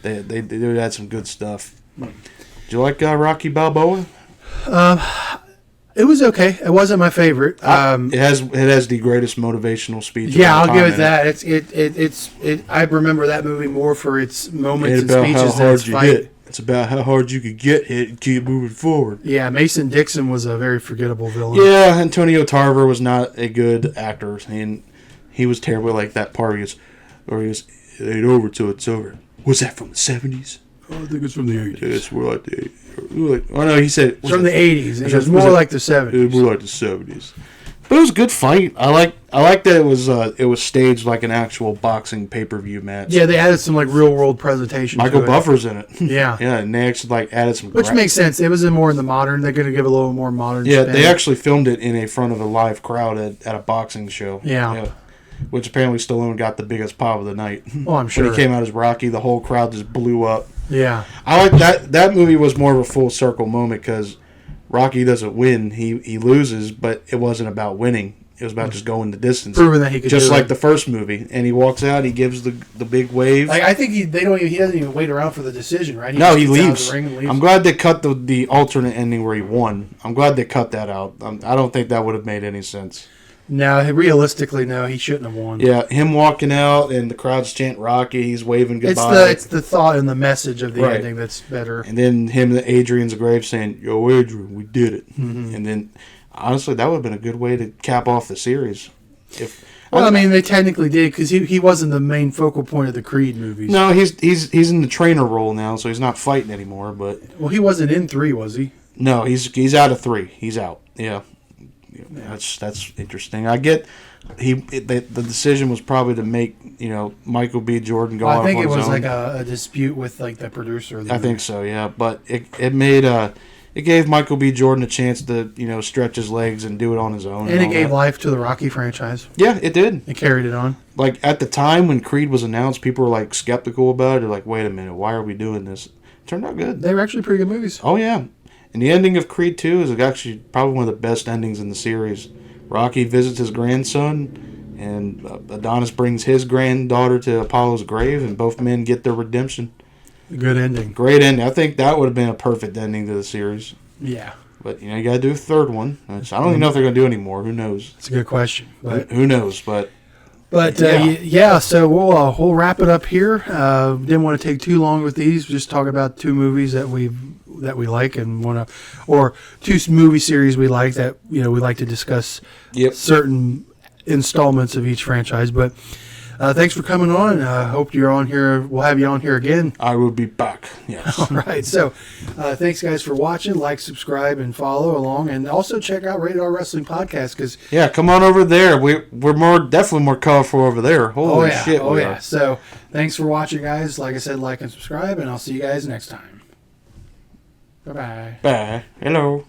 Yeah. They do add some good stuff. Did you like Rocky Balboa? It was okay. It wasn't my favorite. It has the greatest motivational speech. Yeah, of all I'll give time it that. It's I remember that movie more for its moments and about speeches how than hard its you fight. hit. It's about how hard you could get hit and keep moving forward. Yeah, Mason Dixon was a very forgettable villain. Yeah, Antonio Tarver was not a good actor, and he was terrible. Like that part where he goes, "It ain't over till it's over." Was that from the 70s? Oh, I think it's from the 80s. It's more like the 80s. Oh no, he said It's from the 80s. It was more like the 70s. It was more like the 70s. But it was a good fight. I like that it was staged like an actual boxing pay-per-view match. Yeah, they added some real world presentation. Michael to it. Buffer's in it. Yeah, yeah, and they actually added some. Which makes sense. It was more in the modern. They're going to give a little more modern. Yeah, spin. they actually filmed it in front of a live crowd at a boxing show. Yeah. Which apparently Stallone got the biggest pop of the night. Oh, I'm sure. When he came out as Rocky, the whole crowd just blew up. Yeah. I like that. That movie was more of a full circle moment because Rocky doesn't win. He loses, but it wasn't about winning. It was about just going the distance. Proving that he could just do like it. the first movie. And he walks out, he gives the big wave. Like, I think he doesn't even wait around for the decision, right? No, just he gets out of leaves. the ring and leaves. I'm glad they cut the alternate ending where he won. I'm glad they cut that out. I don't think that would have made any sense. No, realistically, no, he shouldn't have won. Yeah, him walking out and the crowds chant Rocky, he's waving goodbye. It's the thought and the message of the Right. ending that's better. And then him and Adrian's grave saying, "Yo, Adrian, we did it." Mm-hmm. And then, honestly, that would have been a good way to cap off the series. Well, I mean, they technically did because he wasn't the main focal point of the Creed movies. No, he's in the trainer role now, so he's not fighting anymore. But Well, he wasn't in 3, was he? no, he's out of 3. He's out. Yeah. That's interesting. I get the decision was probably to make Michael B. Jordan go Well, off I think on it his was own. like a dispute with like the producer. Of the I think so, yeah. But it made it gave Michael B. Jordan a chance to stretch his legs and do it on his own. and it all gave that. life to the Rocky franchise. Yeah, it did. It carried it on. Like at the time when Creed was announced, people were like skeptical about it. They're like, "Wait a minute, why are we doing this?" It turned out good. They were actually pretty good movies. Oh yeah, and the ending of Creed 2 is actually probably one of the best endings in the series. Rocky visits his grandson, and Adonis brings his granddaughter to Apollo's grave, and both men get their redemption. Good ending. Great ending. I think that would have been a perfect ending to the series. Yeah, But you got to do a third one. Which I don't even know if they're going to do any more. Who knows? it's a good question. But Who knows? But yeah, so we'll wrap it up here. Didn't want to take too long with these. Just talk about 2 movies that we like and or 2 movie series we like that we like to discuss. Yep. Certain installments of each franchise. But thanks for coming on. I hope you're on here. We'll have you on here again. I will be back. Yes. All right. So thanks, guys, for watching. Like, subscribe, and follow along. And also check out Rated R Wrestling Podcast because Yeah, come on over there. We're definitely more colorful over there. Holy shit. Oh, we yeah. are. So thanks for watching, guys. Like I said, like and subscribe, and I'll see you guys next time. Bye-bye. Bye. Hello.